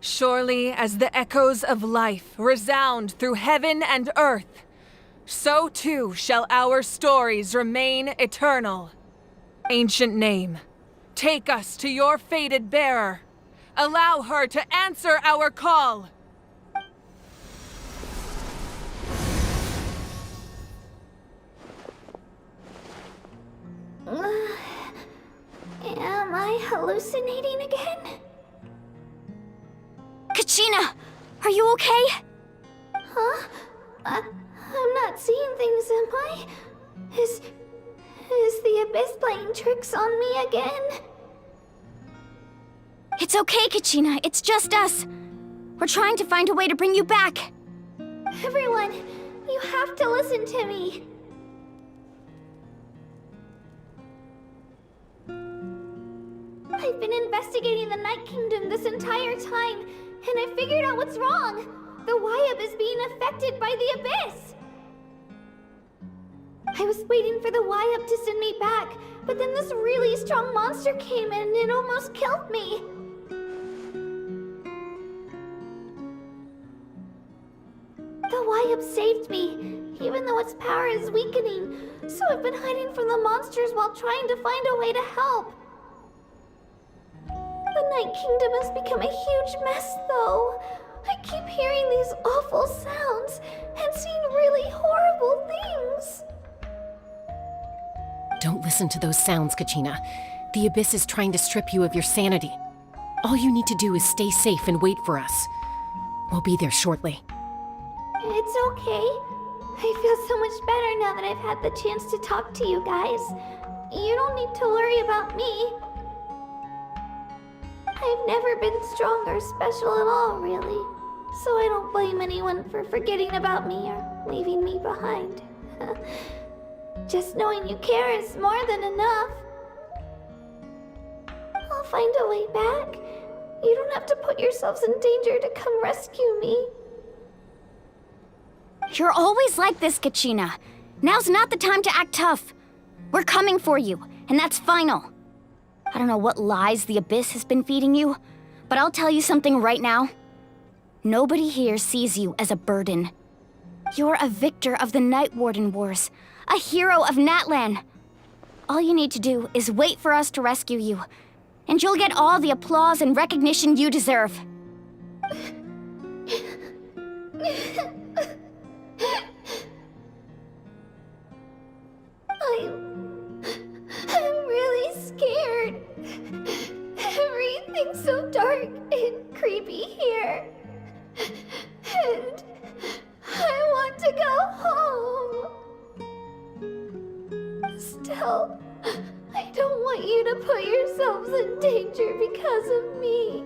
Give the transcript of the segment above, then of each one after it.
Surely as the echoes of life resound through heaven and earth, so too shall our stories remain eternal. Ancient name, take us to your fated bearer. Allow her to answer our call. Am I hallucinating again? Kachina! Are you okay? Huh? I'm not seeing things, am I? Is the Abyss playing tricks on me again? It's okay, Kachina. It's just us. We're trying to find a way to bring you back. Everyone, you have to listen to me. I've been investigating the Night Kingdom this entire time, and I figured out what's wrong. The Wyab is being affected by the Abyss. I was waiting for the Wyab to send me back, but then this really strong monster came in and it almost killed me. The Wyab saved me, even though its power is weakening, so I've been hiding from the monsters while trying to find a way to help. The Night Kingdom has become a huge mess, though. I keep hearing these awful sounds and seeing really horrible things. Don't listen to those sounds, Kachina. The Abyss is trying to strip you of your sanity. All you need to do is stay safe and wait for us. We'll be there shortly. It's okay. I feel so much better now that I've had the chance to talk to you guys. You don't need to worry about me. I've never been strong or special at all, really. So I don't blame anyone for forgetting about me or leaving me behind. Just knowing you care is more than enough. I'll find a way back. You don't have to put yourselves in danger to come rescue me. You're always like this, Kachina. Now's not the time to act tough. We're coming for you, and that's final. I don't know what lies the Abyss has been feeding you, but I'll tell you something right now. Nobody here sees you as a burden. You're a victor of the Night Warden Wars, a hero of Natlan. All you need to do is wait for us to rescue you, and you'll get all the applause and recognition you deserve. I'm really scared. Everything's so dark and creepy here. And I want to go home. Still, I don't want you to put yourselves in danger because of me.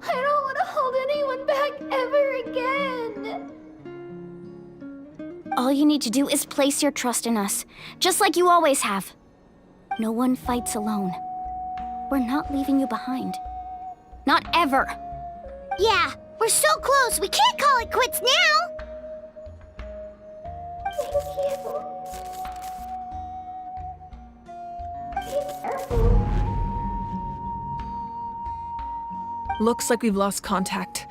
I don't want to hold anyone back ever again. All you need to do is place your trust in us, just like you always have. No one fights alone. We're not leaving you behind. Not ever. Yeah, we're so close, we can't call it quits now! Thank you. Be careful. Looks like we've lost contact.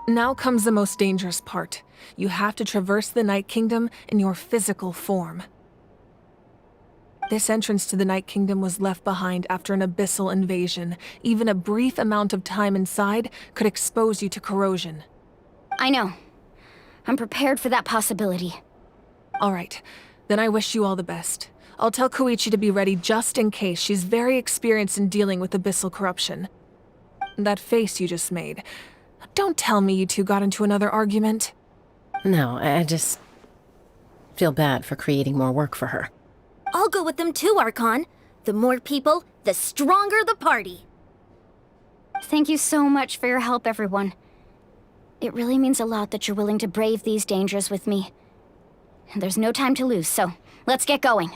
Now comes the most dangerous part. You have to traverse the Night Kingdom in your physical form. This entrance to the Night Kingdom was left behind after an abyssal invasion. Even a brief amount of time inside could expose you to corrosion. I know. I'm prepared for that possibility. All right, then I wish you all the best. I'll tell Koichi to be ready just in case. She's very experienced in dealing with abyssal corruption. That face you just made. Don't tell me you two got into another argument. No, I just feel bad for creating more work for her. I'll go with them too, Archon. The more people, the stronger the party. Thank you so much for your help, everyone. It really means a lot that you're willing to brave these dangers with me. There's no time to lose, so let's get going.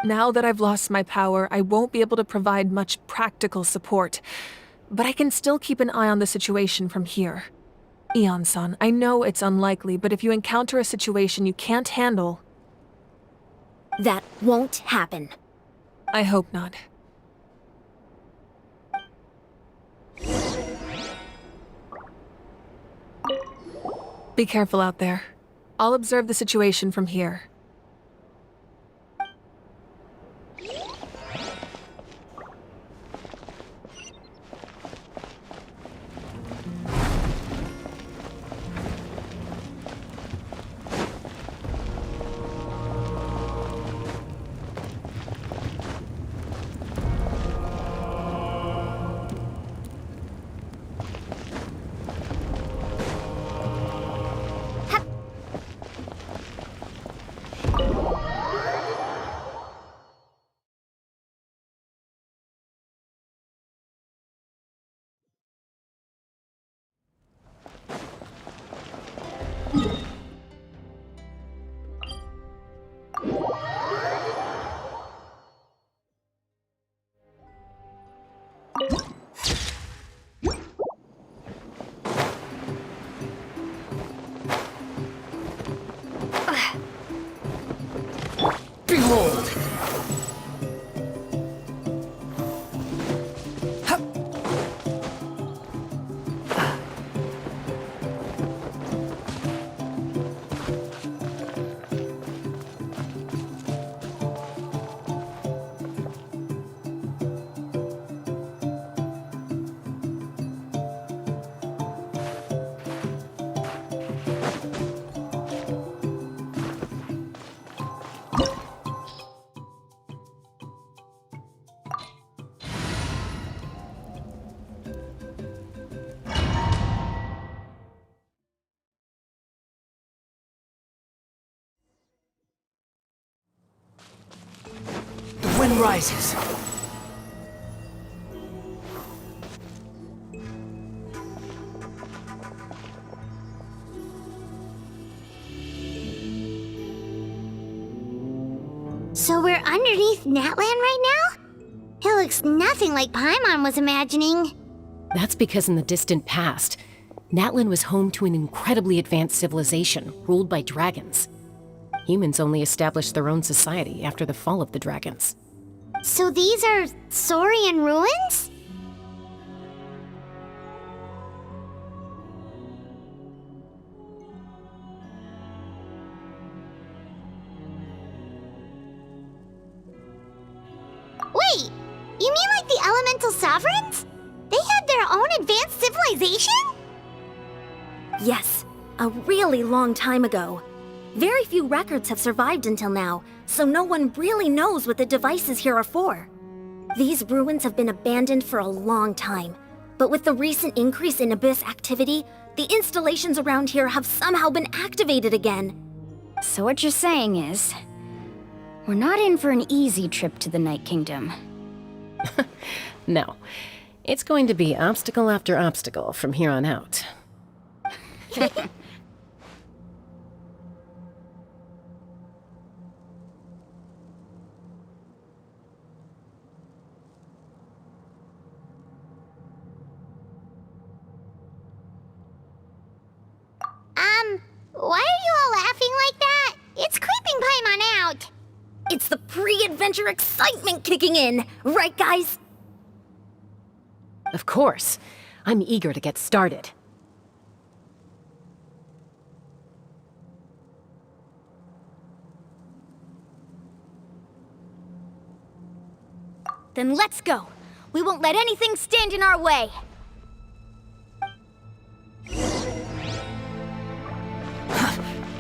Now that I've lost my power, I won't be able to provide much practical support. But I can still keep an eye on the situation from here. Eon-san, I know it's unlikely, but if you encounter a situation you can't handle... That won't happen. I hope not. Be careful out there. I'll observe the situation from here. Behold! The wind rises. So we're underneath Natlan right now? It looks nothing like Paimon was imagining. That's because in the distant past, Natlan was home to an incredibly advanced civilization ruled by dragons. Humans only established their own society after the fall of the dragons. So these are Saurian ruins? Wait, you mean like the elemental sovereigns? They had their own advanced civilization? Yes, a really long time ago. Very few records have survived until now, so no one really knows what the devices here are for. These ruins have been abandoned for a long time, but with the recent increase in Abyss activity, the installations around here have somehow been activated again. So what you're saying is, we're not in for an easy trip to the Night Kingdom. No, it's going to be obstacle after obstacle from here on out. Why are you all laughing like that? It's creeping Paimon out. It's the pre-adventure excitement kicking in, right guys? Of course. I'm eager to get started. Then let's go. We won't let anything stand in our way.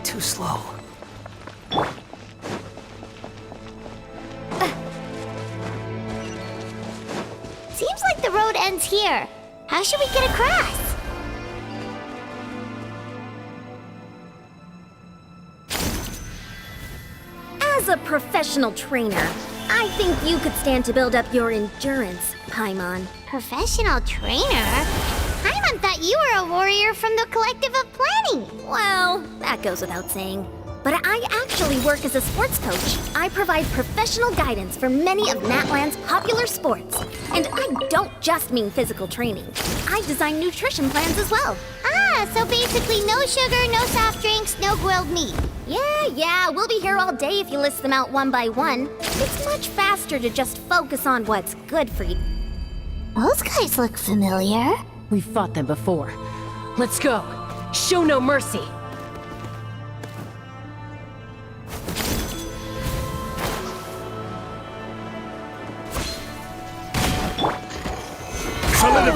Too slow. Seems like the road ends here. How should we get across? As a professional trainer, I think you could stand to build up your endurance, Paimon. Professional trainer? Paimon thought you were a warrior from the Collective of Planning. Well, that goes without saying. But I actually work as a sports coach. I provide professional guidance for many of Natlan's popular sports. And I don't just mean physical training. I design nutrition plans as well. Ah, so basically no sugar, no soft drinks, no grilled meat. Yeah, we'll be here all day if you list them out one by one. It's much faster to just focus on what's good for you. Those guys look familiar. We've fought them before. Let's go. Show no mercy.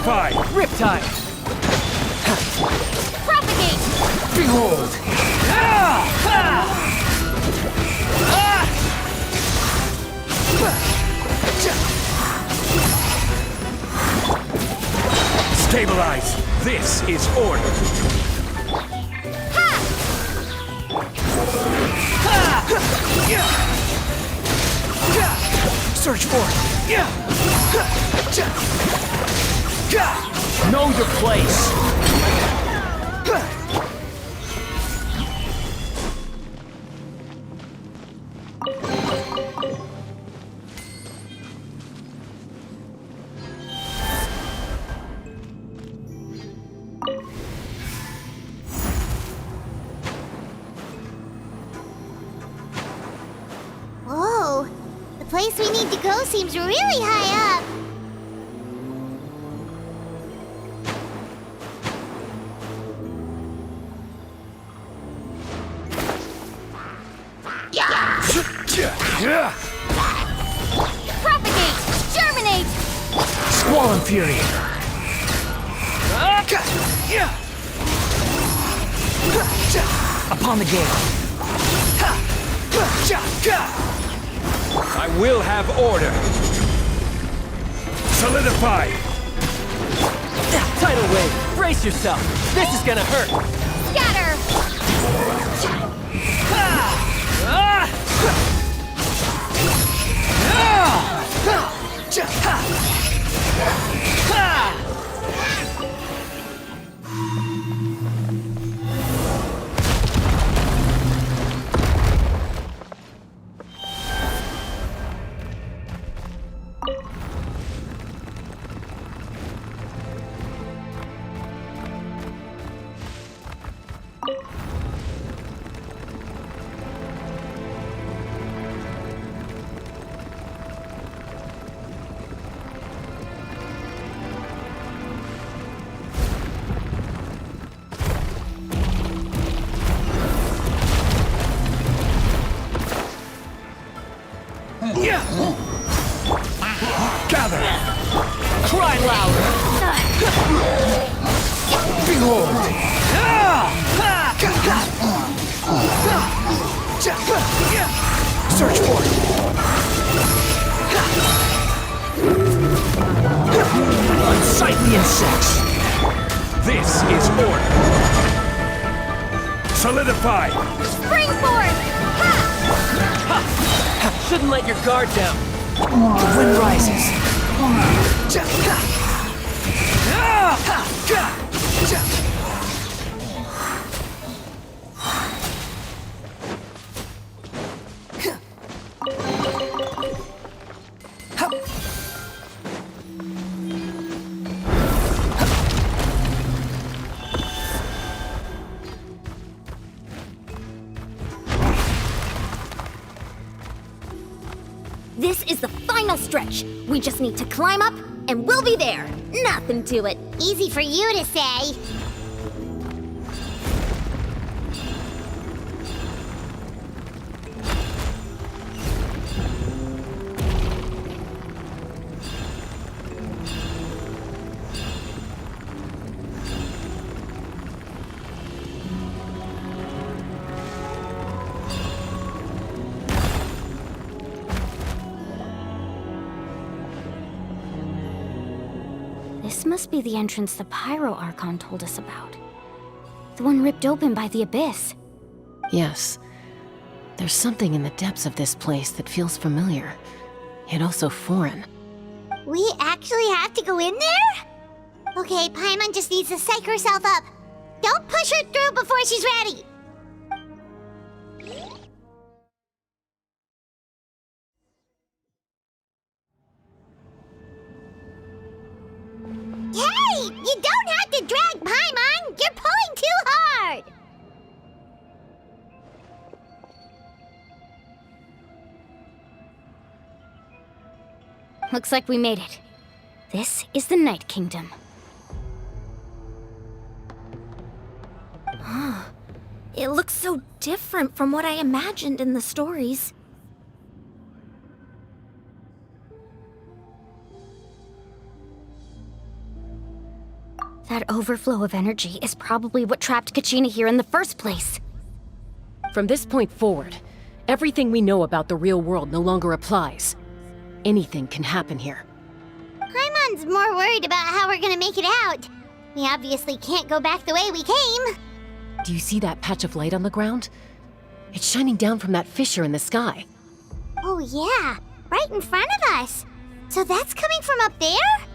Solidify! Riptide! Propagate! Behold! Stabilize! This is order! Search for it! Know your place! Whoa! The place we need to go seems really high up. Propagate! Germinate! Squall Fury! Upon the gate! I will have order! Solidify! Tidal wave! Brace yourself! This is gonna hurt! Scatter! Gather! Cry louder! Behold! Search for it! Unsightly insects! This is order! Solidify! Springboard! Shouldn't let your guard down. The wind rises. This is the final stretch. We just need to climb up, and we'll be there. Nothing to it. Easy for you to say. This must be the entrance the Pyro Archon told us about. The one ripped open by the Abyss. Yes. There's something in the depths of this place that feels familiar, yet also foreign. We actually have to go in there? Okay, Paimon just needs to psych herself up. Don't push her through before she's ready. Hey! You don't have to drag Paimon! You're pulling too hard! Looks like we made it. This is the Night Kingdom. It looks so different from what I imagined in the stories. That overflow of energy is probably what trapped Kachina here in the first place. From this point forward, everything we know about the real world no longer applies. Anything can happen here. Paimon's more worried about how we're gonna make it out. We obviously can't go back the way we came. Do you see that patch of light on the ground? It's shining down from that fissure in the sky. Oh yeah, right in front of us. So that's coming from up there?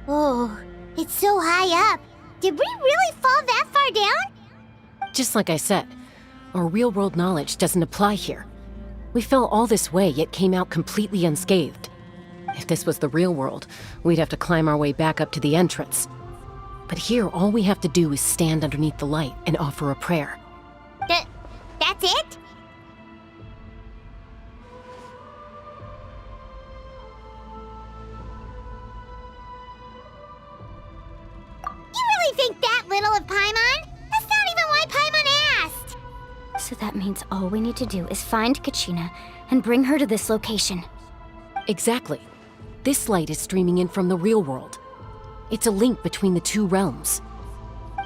Oh, it's so high up. Did we really fall that far down? Just like I said, our real-world knowledge doesn't apply here. We fell all this way, yet came out completely unscathed. If this was the real world, we'd have to climb our way back up to the entrance. But here, all we have to do is stand underneath the light and offer a prayer. That's it? You really think that little of Paimon? That's not even why Paimon asked! So that means all we need to do is find Kachina and bring her to this location. Exactly. This light is streaming in from the real world. It's a link between the two realms.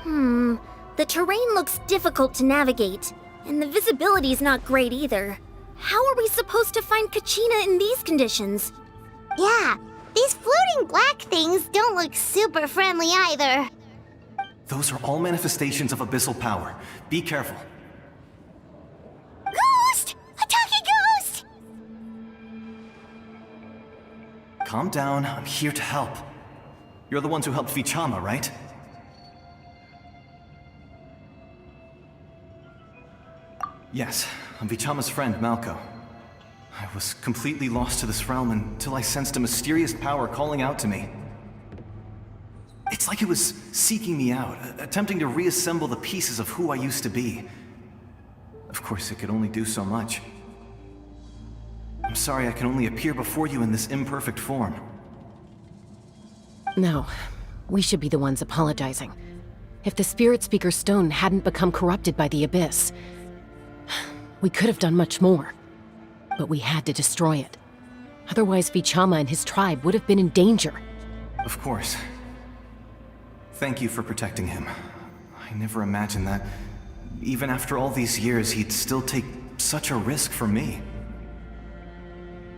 The terrain looks difficult to navigate, and the visibility's not great either. How are we supposed to find Kachina in these conditions? Yeah, these floating black things don't look super friendly either. Those are all manifestations of abyssal power. Be careful. Ghost! A talking ghost! Calm down, I'm here to help. You're the ones who helped Vichama, right? Yes, I'm Vichama's friend, Malko. I was completely lost to this realm until I sensed a mysterious power calling out to me. It's like it was seeking me out, attempting to reassemble the pieces of who I used to be. Of course, it could only do so much. I'm sorry I can only appear before you in this imperfect form. No, we should be the ones apologizing. If the Spirit Speaker's stone hadn't become corrupted by the Abyss, we could have done much more. But we had to destroy it. Otherwise, Vichama and his tribe would have been in danger. Of course. Thank you for protecting him. I never imagined that, even after all these years, he'd still take such a risk for me.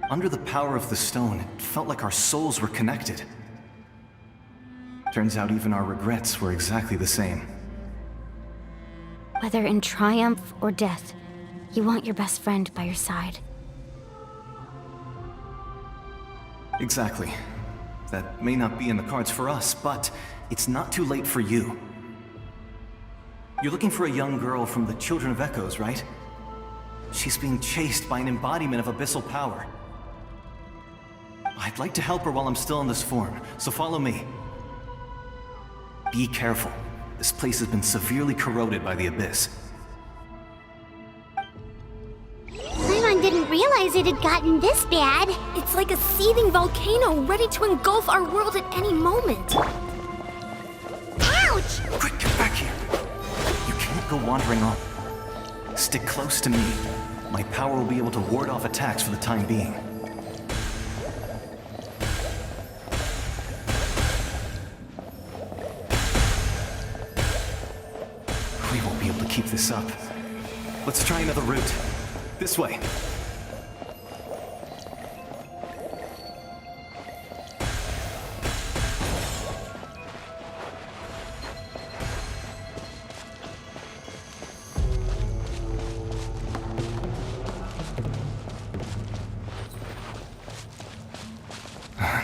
Under the power of the stone, it felt like our souls were connected. Turns out even our regrets were exactly the same. Whether in triumph or death, you want your best friend by your side. Exactly. That may not be in the cards for us, but it's not too late for you. You're looking for a young girl from the Children of Echoes, right? She's being chased by an embodiment of abyssal power. I'd like to help her while I'm still in this form, so follow me. Be careful. This place has been severely corroded by the Abyss. Paimon didn't realize it had gotten this bad. It's like a seething volcano ready to engulf our world at any moment. Ouch! Quick, get back here! You can't go wandering on. Stick close to me. My power will be able to ward off attacks for the time being. We won't be able to keep this up. Let's try another route. This way.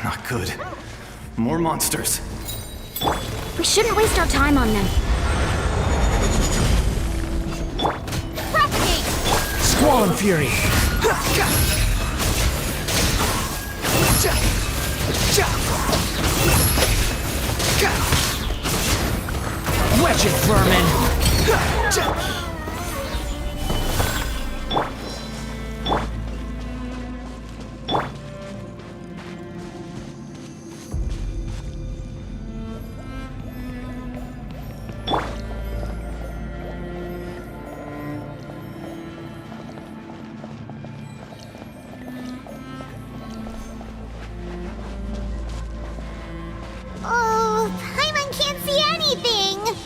Not good. More monsters. We shouldn't waste our time on them. Propagate! Squall Fury! Wedge it, vermin! Oh, Paimon can't see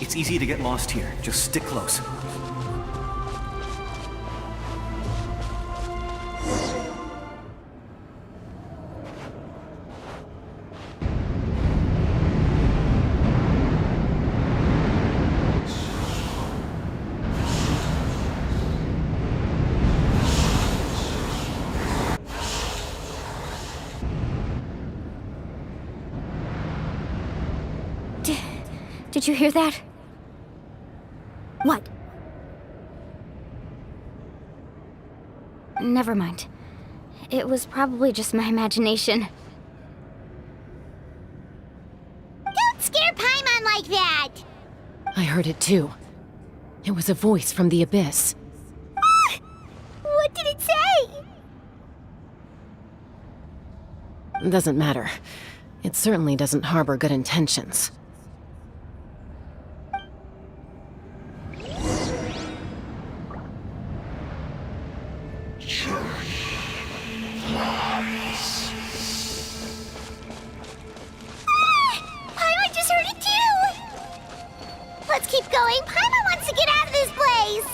It's easy to get lost here. Just stick close. Did you hear that? What? Never mind. It was probably just my imagination. Don't scare Paimon like that! I heard it too. It was a voice from the abyss. What did it say? Doesn't matter. It certainly doesn't harbor good intentions. Paimon just heard it too! Let's keep going. Paimon wants to get out of this place!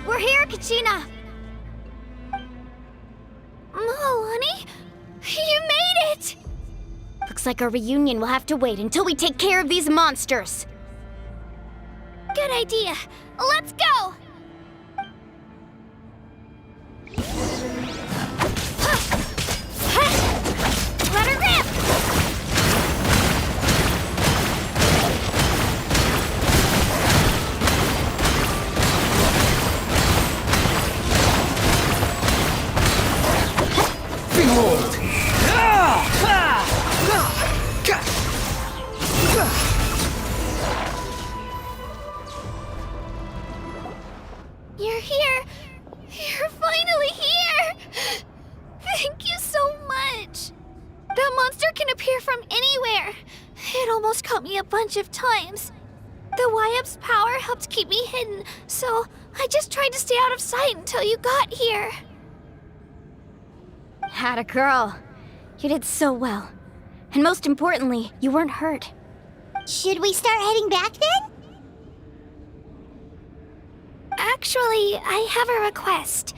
We're here, Kachina! Honey, you made it! Looks like our reunion will have to wait until we take care of these monsters. Good idea. Let's go! Let her rip! Behold! You're here! You're finally here! Thank you so much! That monster can appear from anywhere! It almost caught me a bunch of times. The Wyap's power helped keep me hidden, so I just tried to stay out of sight until you got here. Atta girl. You did so well. And most importantly, you weren't hurt. Should we start heading back then? Actually, I have a request.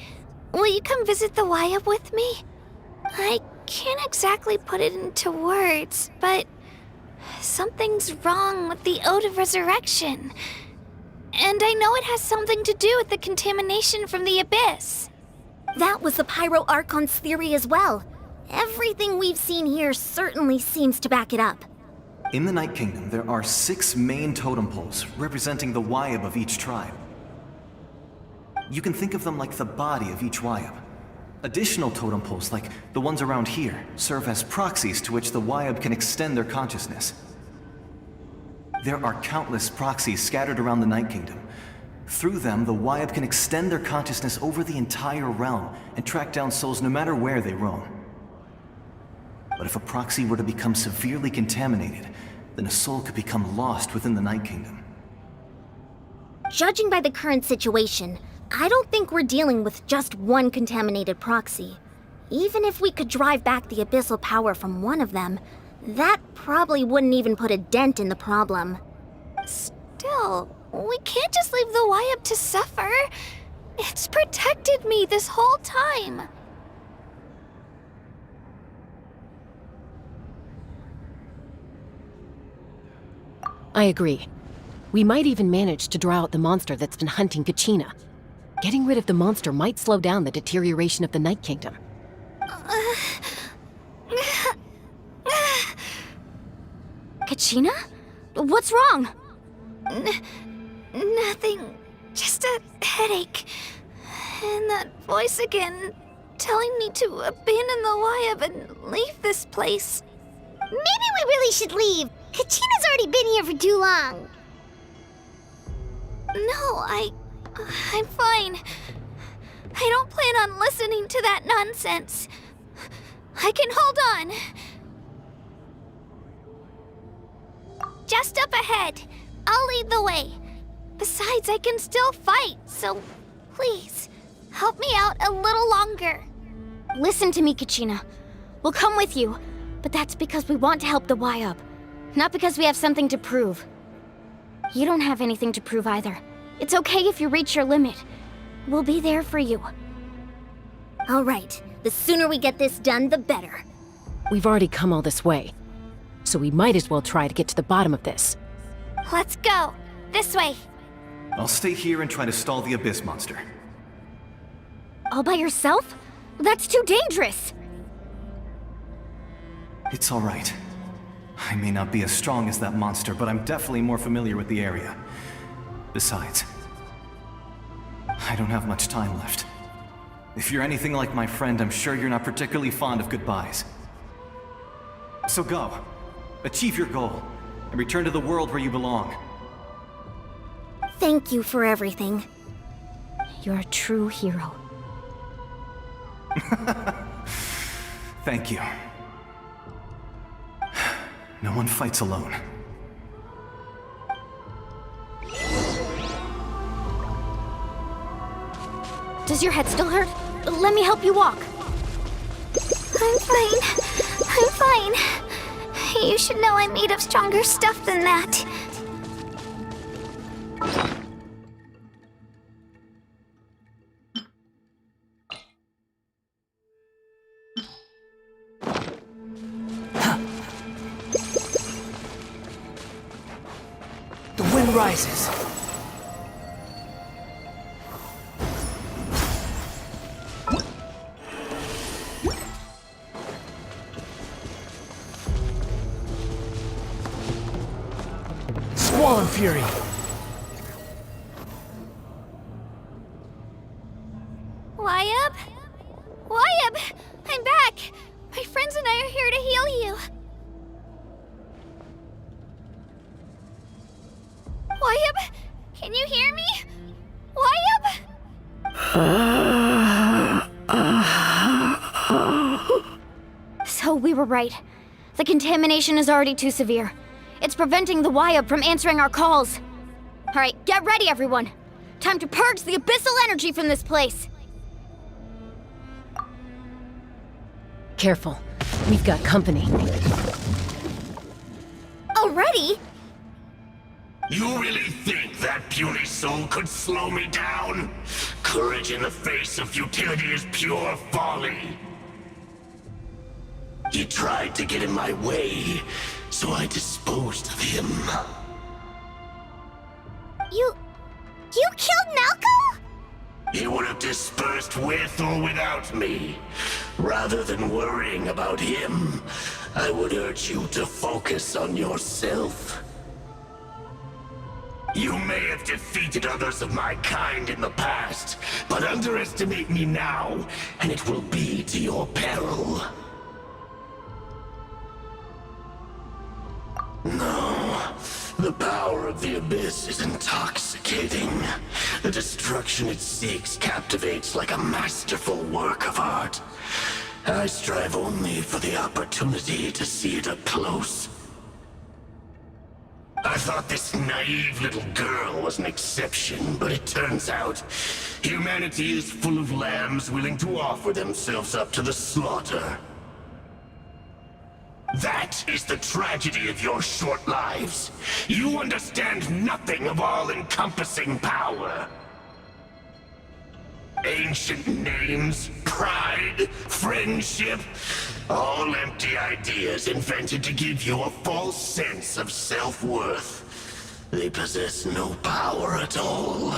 Will you come visit the Wyap with me? I can't exactly put it into words, but something's wrong with the Ode of Resurrection. And I know it has something to do with the contamination from the Abyss. That was the Pyro Archon's theory as well. Everything we've seen here certainly seems to back it up. In the Night Kingdom, there are 6 main totem poles representing the Wyap of each tribe. You can think of them like the body of each Wyap. Additional totem poles, like the ones around here, serve as proxies to which the Wyap can extend their consciousness. There are countless proxies scattered around the Night Kingdom. Through them, the Wyap can extend their consciousness over the entire realm and track down souls no matter where they roam. But if a proxy were to become severely contaminated, then a soul could become lost within the Night Kingdom. Judging by the current situation, I don't think we're dealing with just one contaminated proxy. Even if we could drive back the abyssal power from one of them, that probably wouldn't even put a dent in the problem. Still, we can't just leave the Wyap to suffer. It's protected me this whole time. I agree. We might even manage to draw out the monster that's been hunting Kachina. Getting rid of the monster might slow down the deterioration of the Night Kingdom. Kachina? What's wrong? Nothing. Just a headache. And that voice again. telling me to abandon the Wayab and leave this place. Maybe we really should leave. Kachina's already been here for too long. No, I'm fine. I don't plan on listening to that nonsense. I can hold on. Just up ahead. I'll lead the way. Besides, I can still fight, so please, help me out a little longer. Listen to me, Kachina. We'll come with you, but that's because we want to help the Wayab, not because we have something to prove. You don't have anything to prove either. It's okay if you reach your limit. We'll be there for you. All right, the sooner we get this done, the better. We've already come all this way, so we might as well try to get to the bottom of this. Let's go. This way. I'll stay here and try to stall the Abyss monster. All by yourself? That's too dangerous! It's all right. I may not be as strong as that monster, but I'm definitely more familiar with the area. Besides, I don't have much time left. If you're anything like my friend, I'm sure you're not particularly fond of goodbyes. So go. Achieve your goal, and return to the world where you belong. Thank you for everything. You're a true hero. Thank you. No one fights alone. Does your head still hurt? Let me help you walk. I'm fine. I'm fine. You should know I'm made of stronger stuff than that. The wind rises. Squall Fury. Wayab? Wayab! I'm back! My friends and I are here to heal you. Wayab? Can you hear me? Wayab? So we were right. The contamination is already too severe. It's preventing the Wayab from answering our calls. Alright, get ready, everyone. Time to purge the abyssal energy from this place. Careful. We've got company. Already? You really think that puny soul could slow me down? Courage in the face of futility is pure folly. He tried to get in my way, so I disposed of him. You killed Malco? He would have dispersed with or without me. Rather than worrying about him, I would urge you to focus on yourself. You may have defeated others of my kind in the past, but underestimate me now, and it will be to your peril. No, the power of the Abyss is intoxicating. The destruction it seeks captivates like a masterful work of art. I strive only for the opportunity to see it up close. I thought this naive little girl was an exception, but it turns out humanity is full of lambs willing to offer themselves up to the slaughter. That is the tragedy of your short lives. You understand nothing of all-encompassing power. Ancient names, pride, friendship, all empty ideas invented to give you a false sense of self-worth. They possess no power at all.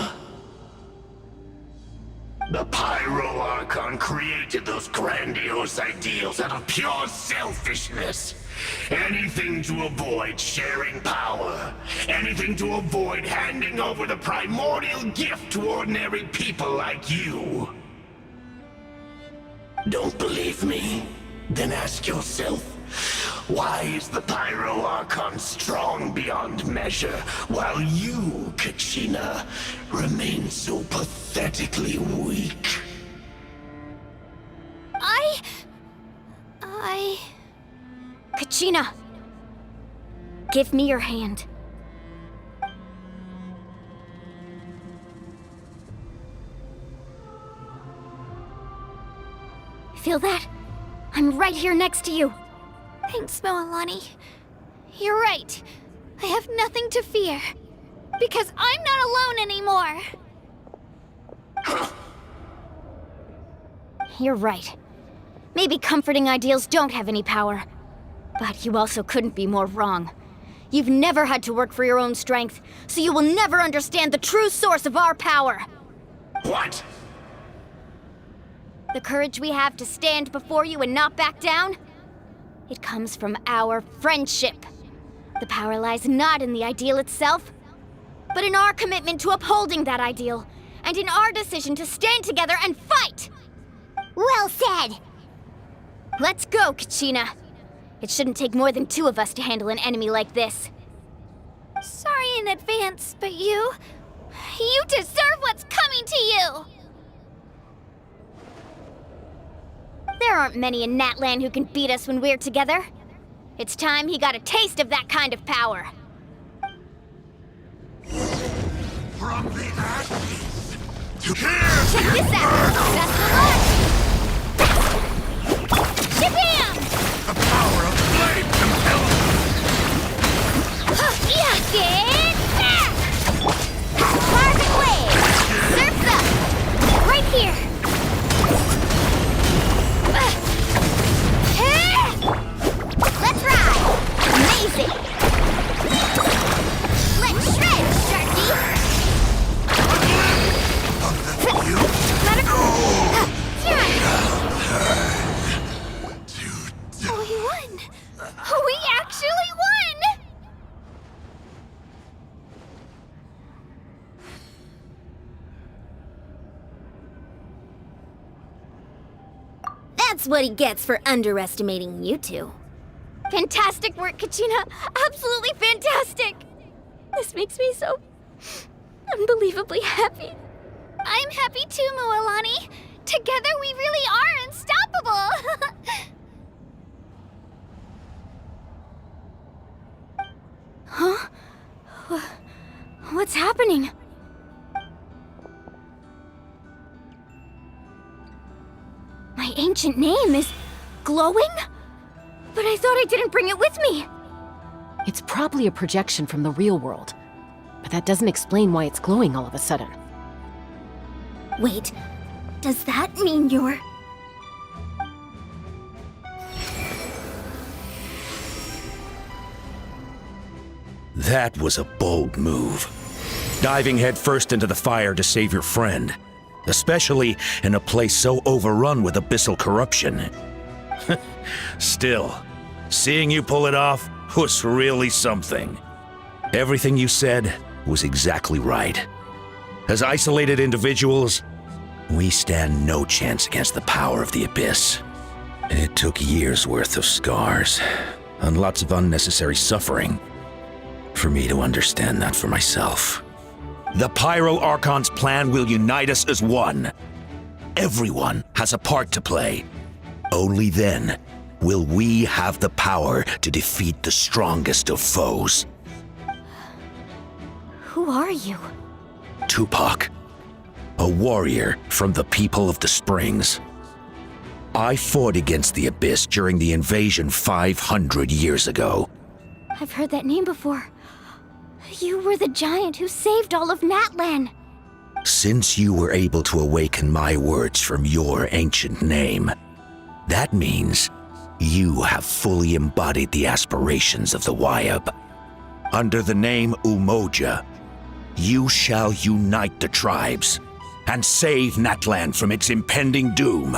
The Pyro Archon created those grandiose ideals out of pure selfishness. Anything to avoid sharing power. Anything to avoid handing over the primordial gift to ordinary people like you. Don't believe me? Then ask yourself, why is the Pyro Archon strong beyond measure, while you, Kachina, remain so pathetically weak? Kachina! Give me your hand. Feel that? I'm right here next to you. Thanks, Moalani. You're right. I have nothing to fear. Because I'm not alone anymore. You're right. Maybe comforting ideals don't have any power. But you also couldn't be more wrong. You've never had to work for your own strength, so you will never understand the true source of our power. What? The courage we have to stand before you and not back down? It comes from our friendship. The power lies not in the ideal itself, but in our commitment to upholding that ideal, and in our decision to stand together and fight! Well said! Let's go, Kachina. It shouldn't take more than 2 of us to handle an enemy like this. Sorry in advance, but you deserve what's coming to you! There aren't many in Natlan who can beat us when we're together. It's time he got a taste of that kind of power. From the ashes to Check this out! That's the launch! Shabam! the power of flame compels Yeah! Get back! Target wave! Surf's up! Right here! Let's ride! Amazing! Let's shred, Sharky! Let it go! We won! We actually won! That's what he gets for underestimating you two. Fantastic work, Kachina! Absolutely fantastic! This makes me so unbelievably happy. I'm happy too, Moalani. Together we really are unstoppable! Huh? What's happening? My ancient name is glowing? But I thought I didn't bring it with me. It's probably a projection from the real world. But that doesn't explain why it's glowing all of a sudden. Wait, does that mean you're... That was a bold move. Diving headfirst into the fire to save your friend. Especially in a place so overrun with abyssal corruption. Still, seeing you pull it off was really something. Everything you said was exactly right. As isolated individuals, we stand no chance against the power of the Abyss. It took years' worth of scars, and lots of unnecessary suffering, for me to understand that for myself. The Pyro Archon's plan will unite us as one. Everyone has a part to play. Only then will we have the power to defeat the strongest of foes. Who are you? Tupac, a warrior from the people of the Springs. I fought against the Abyss during the invasion 500 years ago. I've heard that name before. You were the giant who saved all of Natlan. Since you were able to awaken my words from your ancient name, that means you have fully embodied the aspirations of the Wyab. Under the name Umoja, you shall unite the tribes and save Natlan from its impending doom.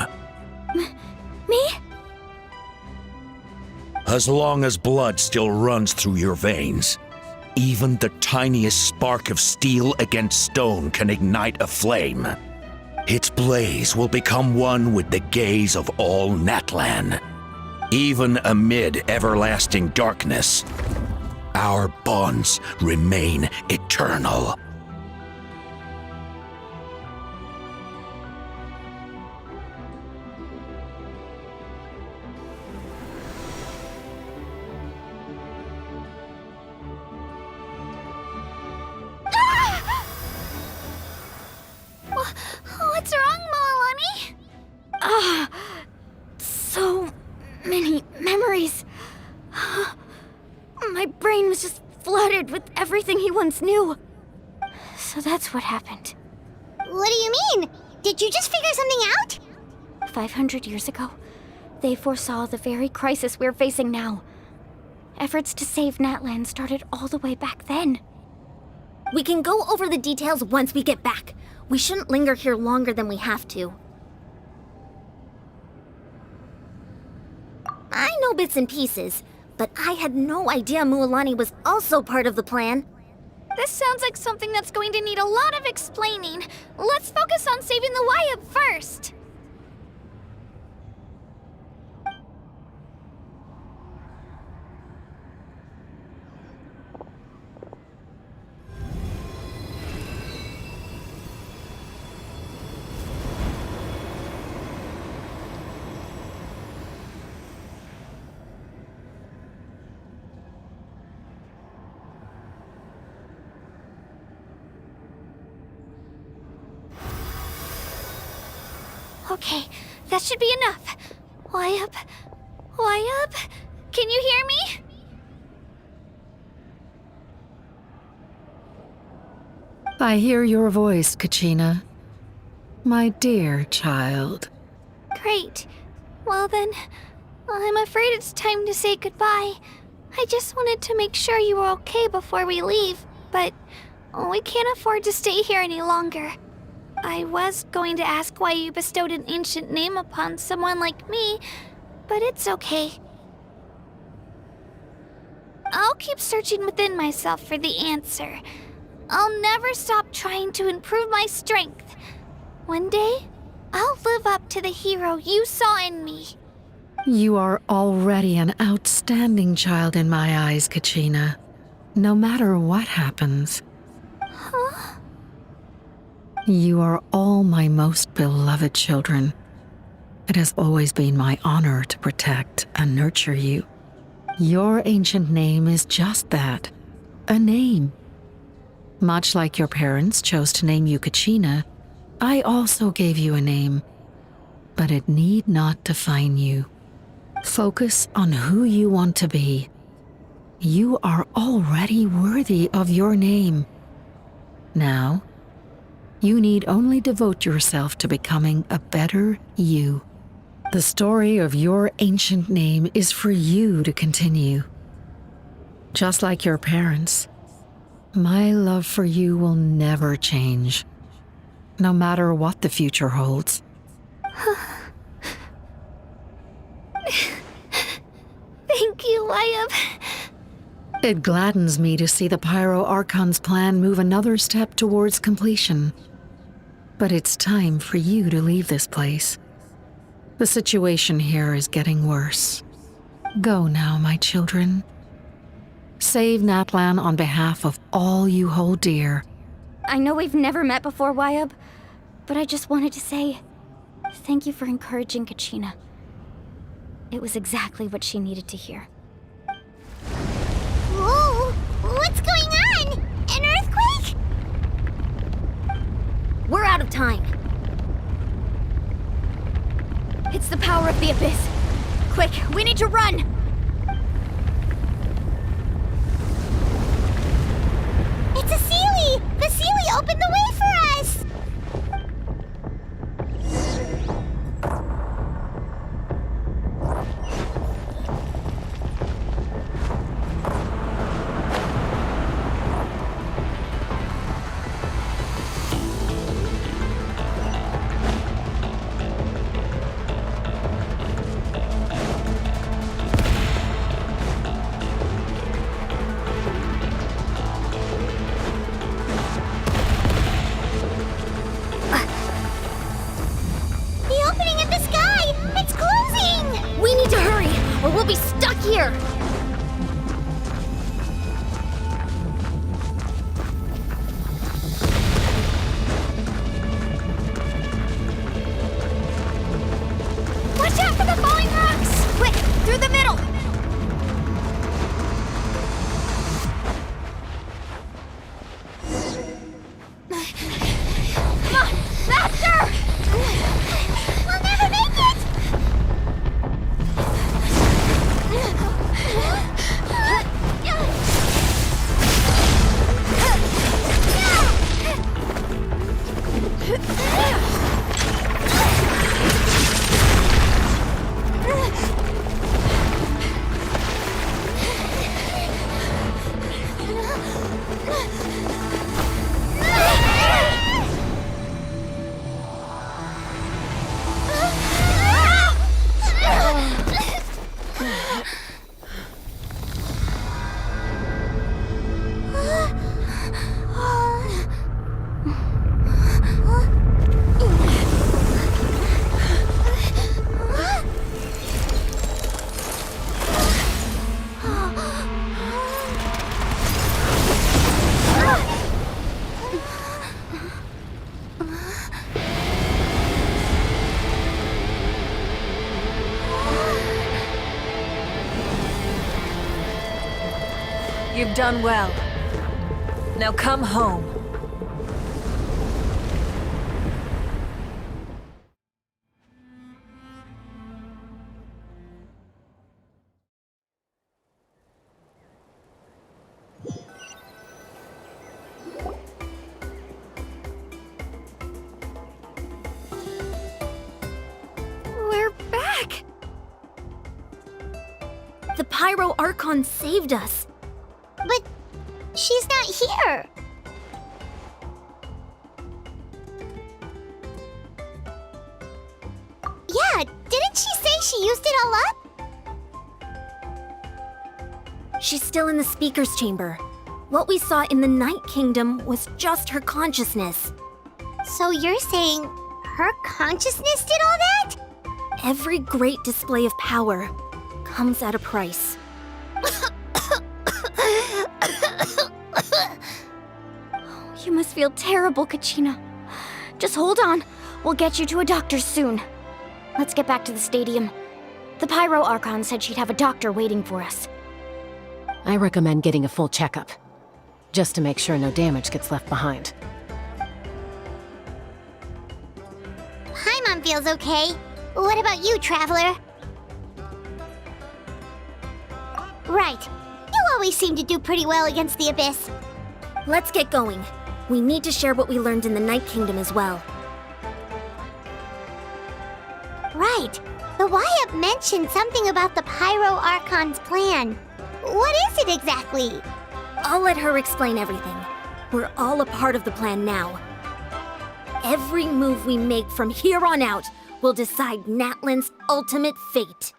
Me? As long as blood still runs through your veins, even the tiniest spark of steel against stone can ignite a flame. its blaze will become one with the gaze of all Natlan. Even amid everlasting darkness, our bonds remain eternal. What's wrong, Malani? So many memories. My brain was just flooded with everything he once knew. So that's what happened. What do you mean? Did you just figure something out? 500 years ago, they foresaw the very crisis we're facing now. Efforts to save Natlan started all the way back then. We can go over the details once we get back. We shouldn't linger here longer than we have to. I know bits and pieces, but I had no idea Mualani was also part of the plan. This sounds like something that's going to need a lot of explaining. Let's focus on saving the Wyatt first. Okay, that should be enough. Wyatt? Can you hear me? I hear your voice, Kachina. My dear child. Great. Well then, I'm afraid it's time to say goodbye. I just wanted to make sure you were okay before we leave, but we can't afford to stay here any longer. I was going to ask why you bestowed an ancient name upon someone like me, but it's okay. I'll keep searching within myself for the answer. I'll never stop trying to improve my strength. One day, I'll live up to the hero you saw in me. You are already an outstanding child in my eyes, Kachina. No matter what happens. Huh? You are all my most beloved children. It has always been my honor to protect and nurture you. Your ancient name is just that, a name. Much like your parents chose to name you Kachina, I also gave you a name, but it need not define you. Focus on who you want to be. You are already worthy of your name. Now, you need only devote yourself to becoming a better you. The story of your ancient name is for you to continue. Just like your parents, my love for you will never change, no matter what the future holds. Thank you, Wyatt. It gladdens me to see the Pyro Archon's plan move another step towards completion. But it's time for you to leave this place. The situation here is getting worse. Go now, my children. Save Natlan on behalf of all you hold dear. I know we've never met before, Wyatt, but I just wanted to say thank you for encouraging Kachina. It was exactly what she needed to hear. Whoa! What's going on? An earthquake? We're out of time. It's the power of the Abyss. Quick, we need to run! It's a Sealy! The Sealy opened the way for us! here! Watch out for the falling rocks! Quick, through the middle! Come on, faster! We'll never make it! You've done well. Now come home. We're back! The Pyro Archon saved us. But she's not here. Yeah, didn't she say she used it all up? She's still in the speaker's chamber. What we saw in the Night Kingdom was just her consciousness. So you're saying her consciousness did all that? Every great display of power comes at a price. You must feel terrible, Kachina. Just hold on. We'll get you to a doctor soon. Let's get back to the stadium. The Pyro Archon said she'd have a doctor waiting for us. I recommend getting a full checkup, just to make sure no damage gets left behind. Paimon feels okay. What about you, Traveler? Right. You always seem to do pretty well against the Abyss. Let's get going. We need to share what we learned in the Night Kingdom as well. Right. The Wyatt mentioned something about the Pyro Archon's plan. What is it exactly? I'll let her explain everything. We're all a part of the plan now. Every move we make from here on out will decide Natlan's ultimate fate.